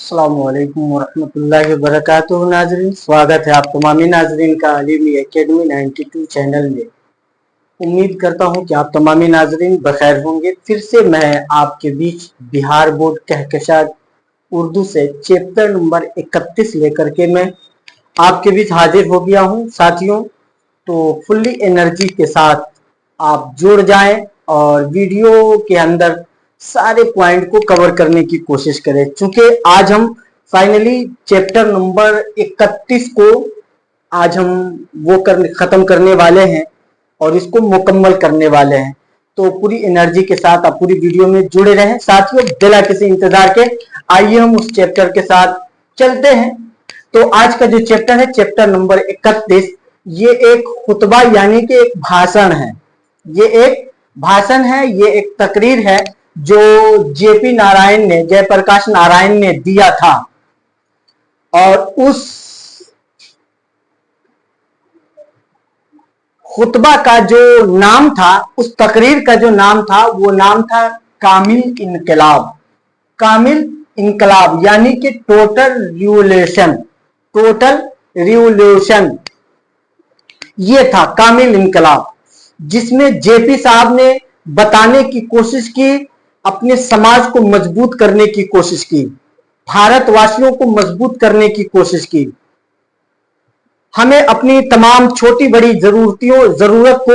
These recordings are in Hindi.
अस्सलामुअलैकुम वरहमतुल्लाहि वबरकातुहू। नाजरीन, स्वागत है आप तमामी नाजरीन का अलीमी एकेडमी 92 चैनल में। उम्मीद करता हूं कि आप तमामी नाजरीन बखैर होंगे। फिर से मैं आपके बीच बिहार बोर्ड कहकशां उर्दू से चैप्टर नंबर 31 लेकर के मैं आपके बीच हाजिर हो गया हूं। साथियों, तो फुल्ली एनर्जी के साथ आप जुड़ जाएं और वीडियो के अंदर सारे पॉइंट को कवर करने की कोशिश करें। चूंकि आज हम फाइनली चैप्टर नंबर 31 को आज हम खत्म करने वाले हैं और इसको मुकम्मल करने वाले हैं। तो पूरी एनर्जी के साथ आप पूरी वीडियो में जुड़े रहें। साथियों, बिना किसी इंतजार के आइए हम उस चैप्टर के साथ चलते हैं। तो आज का जो चैप्टर है, चैप्टर नंबर 31, ये एक खुतबा यानी कि एक भाषण है। ये एक भाषण है, ये एक तकरीर है जो जेपी नारायण ने, जयप्रकाश नारायण ने दिया था। और उस खुतबा का जो नाम था, उस तकरीर का जो नाम था, वो नाम था कामिल इनकलाब। कामिल इनकलाब यानी कि टोटल रिवोल्यूशन। टोटल रिवोल्यूशन ये था कामिल इनकलाब, जिसमें जेपी साहब ने बताने की कोशिश की, अपने समाज को मजबूत करने की कोशिश की, भारतवासियों को मजबूत करने की कोशिश की। हमें अपनी तमाम छोटी बड़ी जरूरत को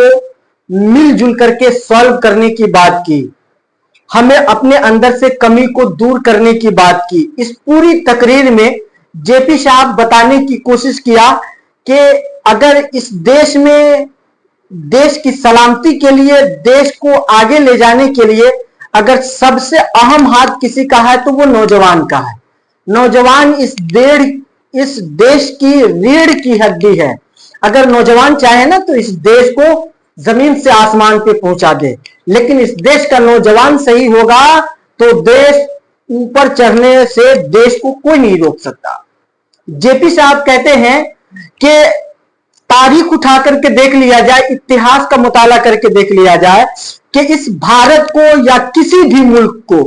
मिलजुल करके सॉल्व करने की बात की। हमें अपने अंदर से कमी को दूर करने की बात की। इस पूरी तकरीर में जेपी साहब बताने की कोशिश किया कि अगर इस देश में देश की सलामती के लिए, देश को आगे ले जाने के लिए अगर सबसे अहम हाथ किसी का है तो वो नौजवान का है। नौजवान इस देश की रीढ़ की हड्डी है। अगर नौजवान चाहे ना तो इस देश को जमीन से आसमान पे पहुंचा दे, लेकिन इस देश का नौजवान सही होगा तो देश ऊपर चढ़ने से देश को कोई नहीं रोक सकता। जेपी साहब कहते हैं कि तारीख उठा करके देख लिया जाए, इतिहास का मुताला करके देख लिया जाए कि इस भारत को या किसी भी मुल्क को,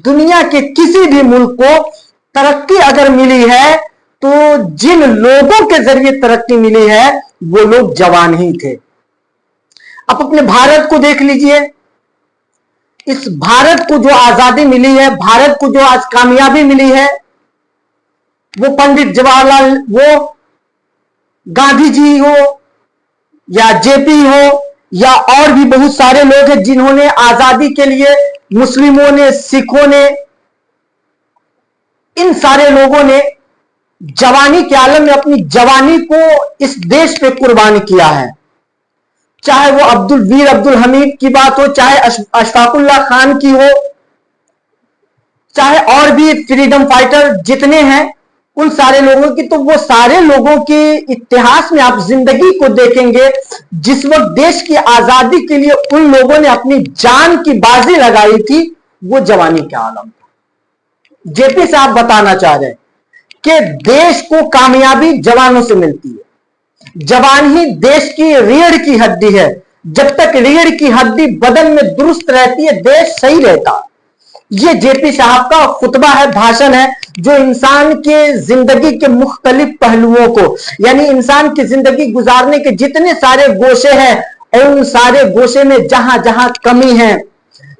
दुनिया के किसी भी मुल्क को तरक्की अगर मिली है तो जिन लोगों के जरिए तरक्की मिली है वो लोग जवान ही थे। अब अपने भारत को देख लीजिए। इस भारत को जो आजादी मिली है, भारत को जो आज कामयाबी मिली है, वो पंडित जवाहरलाल, वो गांधी जी हो या जेपी हो या और भी बहुत सारे लोग हैं जिन्होंने आजादी के लिए, मुस्लिमों ने, सिखों ने, इन सारे लोगों ने जवानी के आलम में अपनी जवानी को इस देश पे कुर्बान किया है। चाहे वो अब्दुल हमीद की बात हो, चाहे अशफाकुल्लाह खान की हो, चाहे और भी फ्रीडम फाइटर जितने हैं, उन सारे लोगों की, तो वो सारे लोगों के इतिहास में आप जिंदगी को देखेंगे जिस वक्त देश की आजादी के लिए उन लोगों ने अपनी जान की बाजी लगाई थी, वो जवानी के आलम था। जेपी साहब बताना चाह रहे हैं कि देश को कामयाबी जवानों से मिलती है। जवान ही देश की रीढ़ की हड्डी है। जब तक रीढ़ की हड्डी बदन में दुरुस्त रहती है, देश सही रहता। ये जेपी साहब का खुतबा है, भाषण है, जो इंसान के जिंदगी के मुख्तलिफ पहलुओं को, यानी इंसान की जिंदगी गुजारने के जितने सारे गोशे हैं, और उन सारे गोशे में जहां जहां कमी है,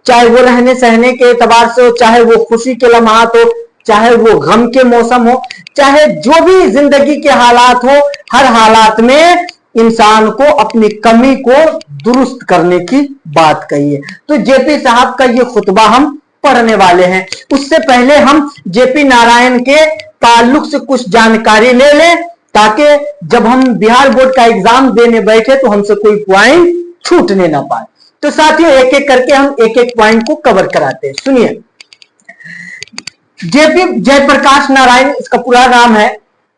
चाहे वो रहने सहने के एतबार से हो, चाहे वो खुशी के लम्हात हो, चाहे वो गम के मौसम हो, चाहे जो भी जिंदगी के हालात हो, हर हालात में इंसान को अपनी कमी को दुरुस्त करने की बात कही है। तो जेपी साहब का ये खुतबा हम पढ़ने वाले हैं। उससे पहले हम जेपी नारायण के ताल्लुक से कुछ जानकारी ले लें, ताकि जब हम बिहार बोर्ड का एग्जाम देने बैठे तो हमसे कोई पॉइंट छूटने ना पाए। तो साथियों, एक एक करके हम एक एक पॉइंट को कवर कराते हैं। सुनिए, जेपी जयप्रकाश नारायण इसका पूरा नाम है।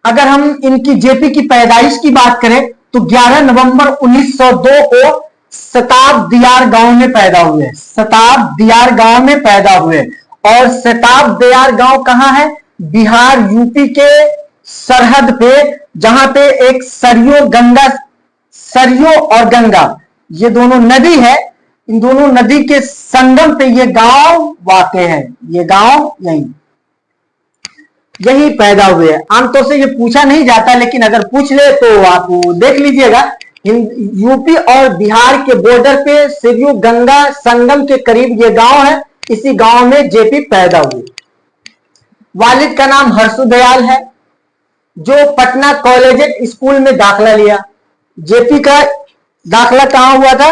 अगर हम इनकी जेपी की पैदाइश की बात करें तो 11 नवंबर 1902 को सताबदियार गांव में पैदा हुए। सताबदियार गांव में पैदा हुए। और सताबदियार गांव कहां है? बिहार यूपी के सरहद पे, जहां पे एक सरयू और गंगा, ये दोनों नदी है। इन दोनों नदी के संगम पे ये गांव वाक़ है। ये गांव यहीं यही पैदा हुए। आमतौर से ये पूछा नहीं जाता, लेकिन अगर पूछ ले तो आप देख लीजिएगा। यूपी और बिहार के बॉर्डर पे सरयू गंगा संगम के करीब ये गांव है। इसी गांव में जेपी पैदा हुए। वालिद का नाम हर्षदयाल है, जो पटना कॉलेजिएट स्कूल में दाखिला लिया। जेपी का दाखिला कहां हुआ था?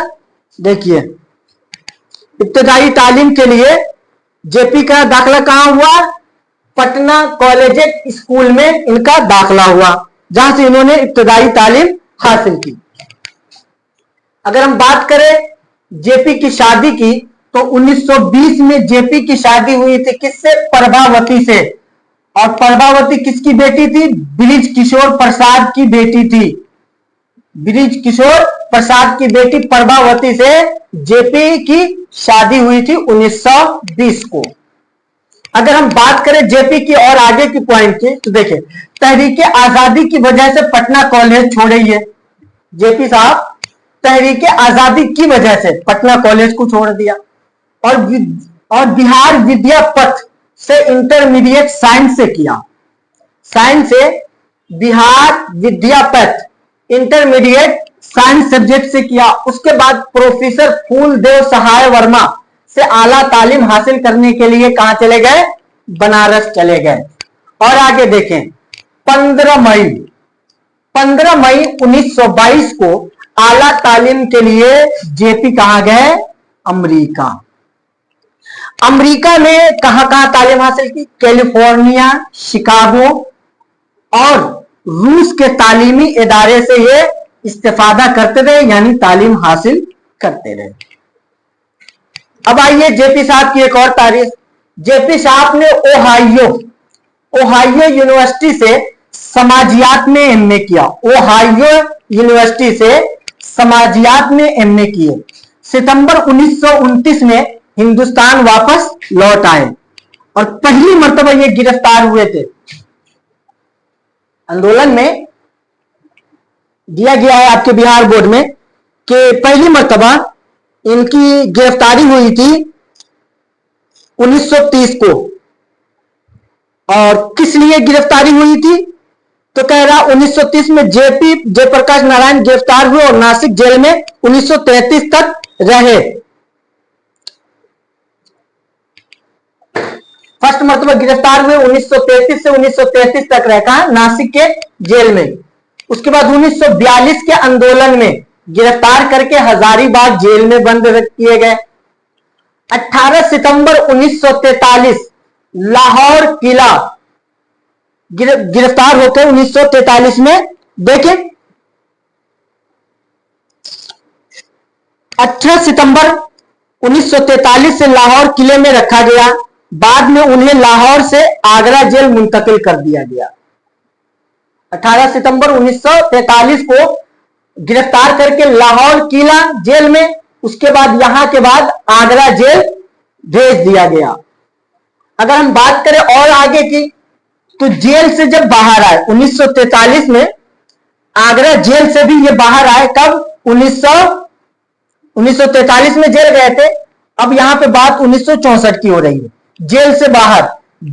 देखिए, इब्तदाई तालीम के लिए जेपी का दाखिला कहां हुआ? पटना कॉलेजिएट स्कूल में इनका दाखिला हुआ, जहां से इन्होंने इब्तदाई तालीम हासिल की। अगर हम बात करें जेपी की शादी की, तो 1920 में जेपी की शादी हुई थी किससे? प्रभावती से। और प्रभावती किसकी बेटी थी? बृज किशोर प्रसाद की बेटी थी। बृज किशोर प्रसाद की बेटी प्रभावती से जेपी की शादी हुई थी 1920 को। अगर हम बात करें जेपी की और आगे की पॉइंट की, तो देखिए, तहरीके आजादी की वजह से पटना कॉलेज छोड़े ही है। जेपी साहब तहरीके आजादी की वजह से पटना कॉलेज को छोड़ दिया और बिहार विद्यापथ से इंटरमीडिएट साइंस से किया। साइंस से बिहार विद्यापथ इंटरमीडिएट साइंस सब्जेक्ट से किया। उसके बाद प्रोफेसर फूलदेव सहाय वर्मा से आला तालीम हासिल करने के लिए कहां चले गए? बनारस चले गए। और आगे देखें, 15 मई 1922 को आला तालीम के लिए जेपी कहां गए? अमेरिका। अमेरिका में कहां कहां तालीम हासिल की? कैलिफोर्निया, शिकागो और रूस के तालीमी इदारे से ये इस्तेफादा करते रहे, यानी तालीम हासिल करते रहे। अब आइए जेपी साहब की एक और तारीख। जेपी साहब ने ओहायो यूनिवर्सिटी से समाजियात में एमए किया। ओहायो यूनिवर्सिटी से समाजियात में एमए किए। सितंबर 1929 में हिंदुस्तान वापस लौट आए और पहली मर्तबा ये गिरफ्तार हुए थे। आंदोलन में दिया गया है आपके बिहार बोर्ड में कि पहली मर्तबा इनकी गिरफ्तारी हुई थी 1930 को। और किस लिए गिरफ्तारी हुई थी? तो कह रहा 1930 में जेपी जयप्रकाश नारायण गिरफ्तार हुए और नासिक जेल में 1933 तक रहे। फर्स्ट मर्तबा गिरफ्तार हुए 1933 से 1933 तक रहा नासिक के जेल में। उसके बाद 1942 के आंदोलन में गिरफ्तार करके हजारीबाग जेल में बंद किए गए। 18 सितंबर 1943 लाहौर किला गिरफ्तार होकर 1943 में, देखिए 18 सितंबर 1943 से लाहौर किले में रखा गया। बाद में उन्हें लाहौर से आगरा जेल मुंतकिल कर दिया गया। 18 सितंबर 1943 को गिरफ्तार करके लाहौर किला जेल में, उसके बाद यहां के बाद आगरा जेल भेज दिया गया। अगर हम बात करें और आगे की, तो जेल से जब बाहर आए 1943 में, आगरा जेल से भी ये बाहर आए। कब? 1943 में जेल गए थे। अब यहां पे बात 1964 की हो रही है। जेल से बाहर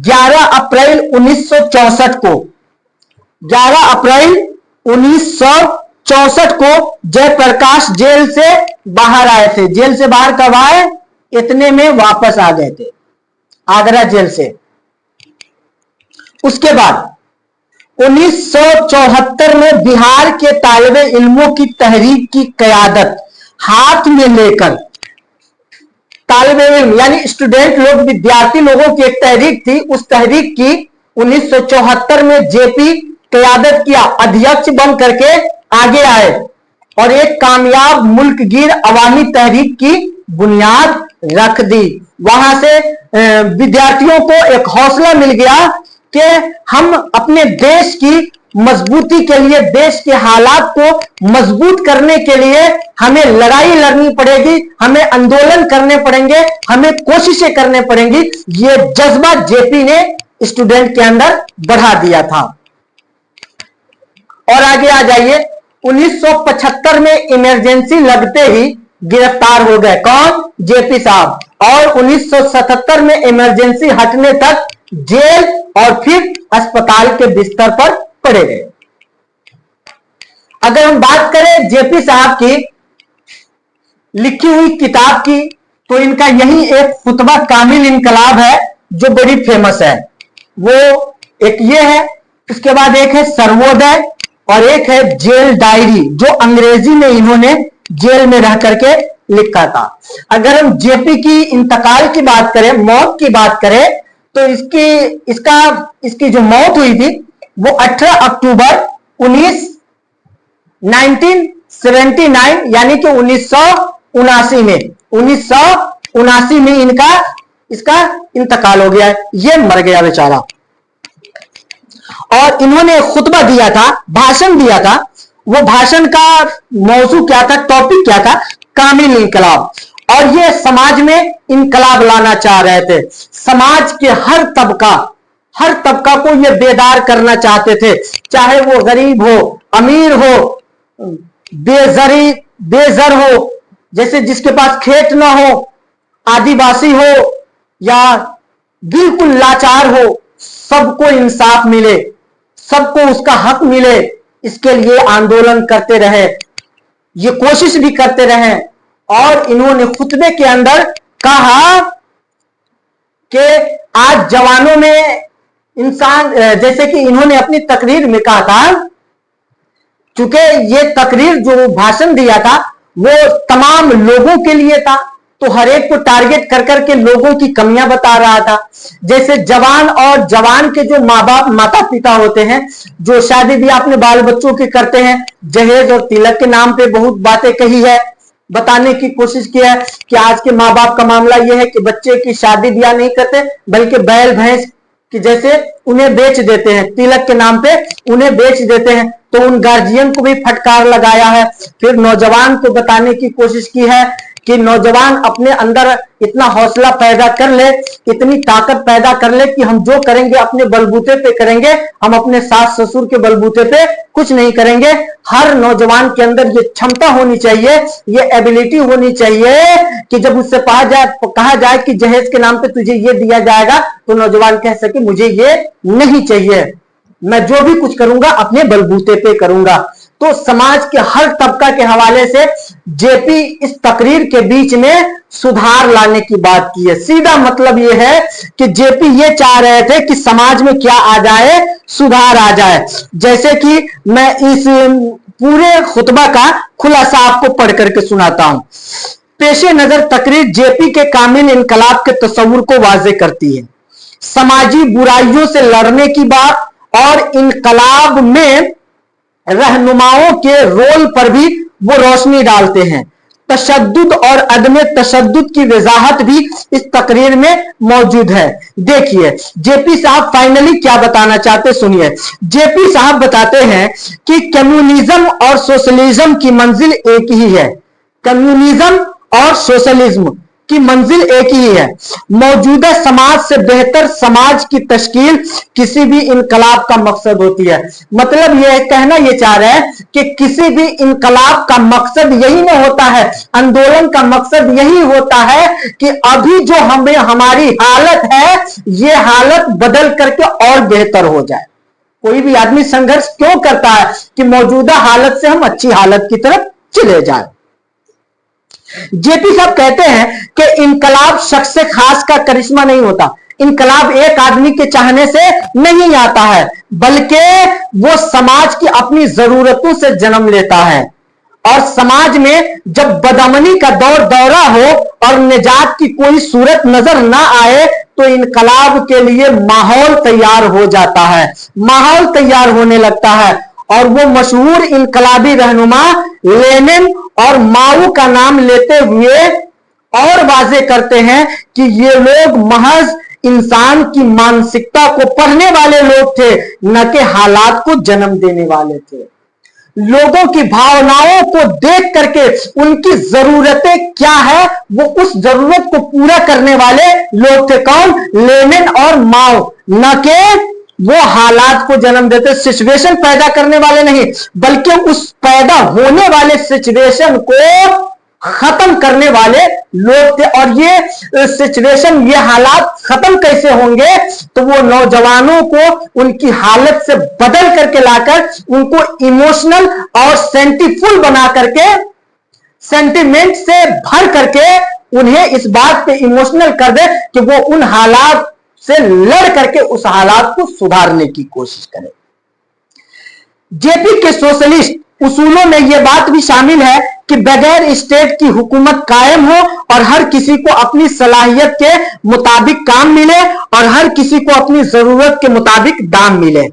11 अप्रैल 1964 को 11 अप्रैल 1964 को जयप्रकाश जेल से बाहर आए थे। जेल से बाहर कब आए? इतने में वापस आ गए थे आगरा जेल से। उसके बाद 1974 में बिहार के तालिबे इल्मों की तहरीक की क़यादत हाथ में लेकर, तालिबे इल्म यानी स्टूडेंट लोग, विद्यार्थी लोगों की एक तहरीक थी, उस तहरीक की 1974 में जेपी क़यादत किया, अध्यक्ष बन करके आगे आए और एक कामयाब मुल्कगीर अवामी तहरीक की बुनियाद रख दी। वहां से विद्यार्थियों को एक हौसला मिल गया कि हम अपने देश की मजबूती के लिए, देश के हालात को मजबूत करने के लिए हमें लड़ाई लड़नी पड़ेगी, हमें आंदोलन करने पड़ेंगे, हमें कोशिशें करने पड़ेंगी। ये जज्बा जेपी ने स्टूडेंट के अंदर बढ़ा दिया था। और आगे आ जाइए, 1975 में इमरजेंसी लगते ही गिरफ्तार हो गए। कौन? जेपी साहब। और 1977 में इमरजेंसी हटने तक जेल और फिर अस्पताल के बिस्तर पर पड़े रहे। अगर हम बात करें जेपी साहब की लिखी हुई किताब की, तो इनका यही एक खुतबा कामिल इनकलाब है जो बड़ी फेमस है। वो एक ये है, उसके बाद एक है सर्वोदय और एक है जेल डायरी, जो अंग्रेजी में इन्होंने जेल में रह करके लिखा था। अगर हम जेपी की इंतकाल की बात करें, मौत की बात करें, तो इसकी जो मौत हुई थी वो 18 अक्टूबर 1979 यानी कि 1979 में इसका इंतकाल हो गया है। ये मर गया बेचारा। और इन्होंने खुतबा दिया था, भाषण दिया था। वो भाषण का मौजू क्या था, टॉपिक क्या था? कामिल इनकलाब। और ये समाज में इनकलाब लाना चाह रहे थे। समाज के हर तबका को ये बेदार करना चाहते थे, चाहे वो गरीब हो, अमीर हो, बेजर हो, जैसे जिसके पास खेत ना हो, आदिवासी हो या बिल्कुल लाचार हो, सबको इंसाफ मिले, सबको उसका हक मिले, इसके लिए आंदोलन करते रहे, ये कोशिश भी करते रहे। और इन्होंने खुतबे के अंदर कहा कि आज जवानों में इंसान, जैसे कि इन्होंने अपनी तकरीर में कहा था, चूंकि ये तकरीर जो भाषण दिया था वो तमाम लोगों के लिए था, तो हर एक को टारगेट कर करके लोगों की कमियां बता रहा था। जैसे जवान और जवान के जो माँ बाप माता पिता होते हैं, जो शादी भी अपने बाल बच्चों के करते हैं, जहेज और तिलक के नाम पे बहुत बातें कही है, बताने की कोशिश किया है कि आज के माँ बाप का मामला यह है कि बच्चे की शादी ब्याह नहीं करते, बल्कि बैल भैंस कि जैसे उन्हें बेच देते हैं, तिलक के नाम पे उन्हें बेच देते हैं। तो उन गार्जियन को भी फटकार लगाया है। फिर नौजवान को बताने की कोशिश की है कि नौजवान अपने अंदर इतना हौसला पैदा कर ले, इतनी ताकत पैदा कर ले कि हम जो करेंगे अपने बलबूते पे करेंगे, हम अपने सास ससुर के बलबूते पे कुछ नहीं करेंगे। हर नौजवान के अंदर ये क्षमता होनी चाहिए, ये एबिलिटी होनी चाहिए कि जब उससे कहा जाए कि जहेज के नाम पे तुझे ये दिया जाएगा, तो नौजवान कह सके मुझे ये नहीं चाहिए, मैं जो भी कुछ करूंगा अपने बलबूते पे करूंगा। तो समाज के हर तबका के हवाले से जेपी इस तकरीर के बीच में सुधार लाने की बात की है। सीधा मतलब यह है कि जेपी ये चाह रहे थे कि समाज में क्या आ जाए, सुधार आ जाए। जैसे कि मैं इस पूरे खुतबा का खुलासा आपको पढ़ करके सुनाता हूं। पेशे नजर तकरीर जेपी के कामिल इनकलाब के तस्वुर को वाज़ेह करती है। समाजी बुराइयों से लड़ने की बात और इनकलाब में रहनुमाओं के रोल पर भी वो रोशनी डालते हैं। तशद्दुद और अदम तशद्दुद की वजाहत भी इस तकरीर में मौजूद है। देखिए जेपी साहब फाइनली क्या बताना चाहते, सुनिए। जेपी साहब बताते हैं कि कम्युनिज्म और सोशलिज्म की मंजिल एक ही है। कम्युनिज्म और सोशलिज्म की मंजिल एक ही है। मौजूदा समाज से बेहतर समाज की तश्कील किसी भी इनकलाब का मकसद होती है। मतलब यह कहना यह चाह रहे हैं कि किसी भी इनकलाब का मकसद यही नहीं होता है, आंदोलन का मकसद यही होता है कि अभी जो हमारी हालत है, ये हालत बदल करके और बेहतर हो जाए। कोई भी आदमी संघर्ष क्यों करता है कि मौजूदा हालत से हम अच्छी हालत की तरफ चले जाए। जेपी साहब कहते हैं कि इनकलाब शख्स से खास का करिश्मा नहीं होता। इनकलाब एक आदमी के चाहने से नहीं आता है, बल्कि वो समाज की अपनी जरूरतों से जन्म लेता है। और समाज में जब बदअमनी का दौरा हो और निजात की कोई सूरत नजर ना आए, तो इनकलाब के लिए माहौल तैयार हो जाता है, माहौल तैयार होने लगता है। और वो मशहूर इनकलाबी रहनुमा लेनिन और माओ का नाम लेते हुए और वाजे करते हैं कि ये लोग महज इंसान की मानसिकता को पढ़ने वाले लोग थे, न कि हालात को जन्म देने वाले थे। लोगों की भावनाओं को देख करके उनकी जरूरतें क्या है, वो उस जरूरत को पूरा करने वाले लोग थे। कौन? लेनिन और माओ। न कि वो हालात को जन्म देते, सिचुएशन पैदा करने वाले नहीं, बल्कि उस पैदा होने वाले सिचुएशन को खत्म करने वाले लोग थे। और ये सिचुएशन, ये हालात खत्म कैसे होंगे, तो वो नौजवानों को उनकी हालत से बदल करके लाकर उनको इमोशनल और सेंटिफुल बना करके, सेंटिमेंट से भर करके उन्हें इस बात पे इमोशनल कर दे कि वो उन हालात से लड़ करके उस हालात को सुधारने की कोशिश करें। जेपी के सोशलिस्ट उसूलों में यह बात भी शामिल है कि बगैर स्टेट की हुकूमत कायम हो और हर किसी को अपनी सलाहियत के मुताबिक काम मिले और हर किसी को अपनी जरूरत के मुताबिक दाम मिले।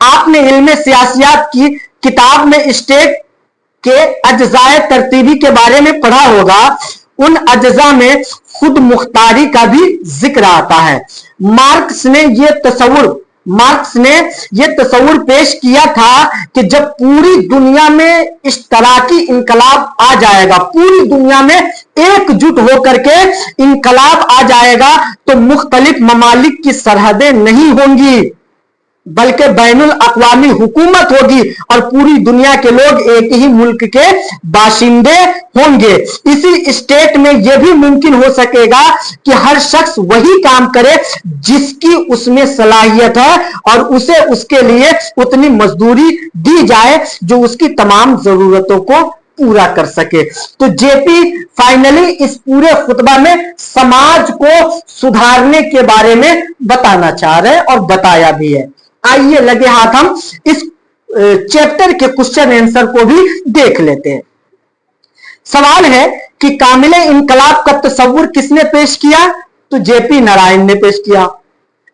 आपने इल्म सियासियात की किताब में स्टेट के अज्जाए तरतीबी के बारे में पढ़ा होगा। उन अज्जा में खुद मुख्तारी का भी जिक्र आता है। मार्क्स ने यह तस्वुर पेश किया था कि जब पूरी दुनिया में इस तरह की इनकलाब आ जाएगा, पूरी दुनिया में एकजुट होकर के इनकलाब आ जाएगा, तो मुख्तलिफ ममालिक की सरहदें नहीं होंगी बल्कि बैनुल अक़वामी हुकूमत होगी और पूरी दुनिया के लोग एक ही मुल्क के बाशिंदे होंगे। इसी स्टेट में यह भी मुमकिन हो सकेगा कि हर शख्स वही काम करे जिसकी उसमें सलाहियत है और उसे उसके लिए उतनी मजदूरी दी जाए जो उसकी तमाम जरूरतों को पूरा कर सके। तो जेपी फाइनली इस पूरे खुतबा में समाज को सुधारने के बारे में बताना चाह रहे हैं और बताया भी है। आइए लगे हाथ हम इस चैप्टर के क्वेश्चन आंसर को भी देख लेते हैं। सवाल है कि कामिले इनकलाब का तस्वुर किसने पेश किया, तो जेपी नारायण ने पेश किया,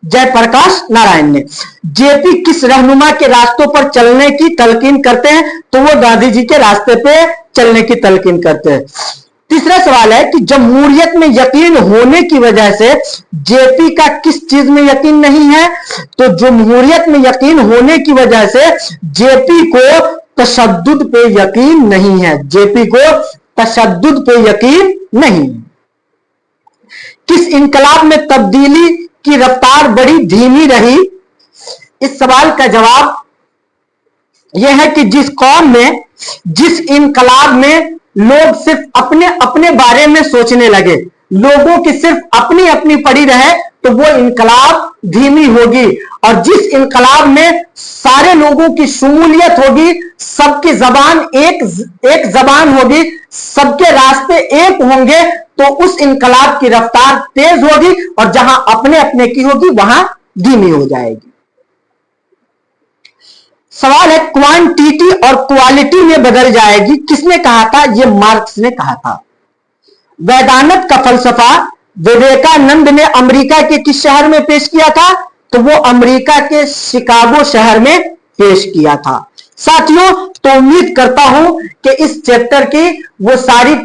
जयप्रकाश नारायण ने। जेपी किस रहनुमा के रास्तों पर चलने की तलकीन करते हैं, तो वो गांधी जी के रास्ते पे चलने की तलकीन करते हैं। तीसरा सवाल है कि जमहूरियत में यकीन होने की वजह से जेपी का किस चीज में यकीन नहीं है, तो जमहूरियत में यकीन होने की वजह से जेपी को तशद्दुद पे यकीन नहीं है, जेपी को तशद्दुद पे यकीन नहीं। किस इनकलाब में तब्दीली की रफ्तार बड़ी धीमी रही, इस सवाल का जवाब यह है कि जिस कौम में, जिस इनकलाब में लोग सिर्फ अपने अपने बारे में सोचने लगे, लोगों की सिर्फ अपनी अपनी पड़ी रहे, तो वो इनकलाब धीमी होगी। और जिस इनकलाब में सारे लोगों की शमूलियत होगी, सबकी जबान एक जबान होगी, सबके रास्ते एक होंगे, तो उस इनकलाब की रफ्तार तेज होगी और जहां अपने अपने की होगी वहां धीमी हो जाएगी। सवाल है क्वांटिटी और क्वालिटी में बदल जाएगी, किसने कहा था, यह मार्क्स ने कहा था। वैदानत का फलसफा विवेकानंद ने अमेरिका के किस शहर में पेश किया था, तो वो अमेरिका के शिकागो शहर में पेश किया था। साथियों, तो उम्मीद करता हूं कि इस चैप्टर की वो सारे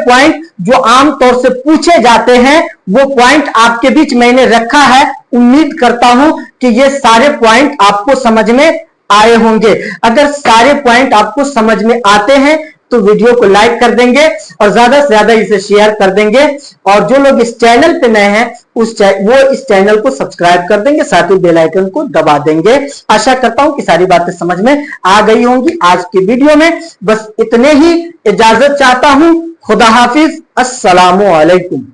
पॉइंट जो आमतौर से पूछे जाते हैं, वो पॉइंट आपके बीच मैंने रखा है। उम्मीद करता हूं कि ये सारे पॉइंट आपको समझ में आए होंगे। अगर सारे पॉइंट आपको समझ में आते हैं तो वीडियो को लाइक कर देंगे और ज्यादा से ज्यादा इसे शेयर कर देंगे। और जो लोग इस चैनल पे नए हैं वो इस चैनल को सब्सक्राइब कर देंगे, साथ ही बेल आइकन को दबा देंगे। आशा करता हूं कि सारी बातें समझ में आ गई होंगी आज की वीडियो में। बस इतने ही इजाजत चाहता हूं। खुदा हाफिज, अस्सलामु अलैकुम।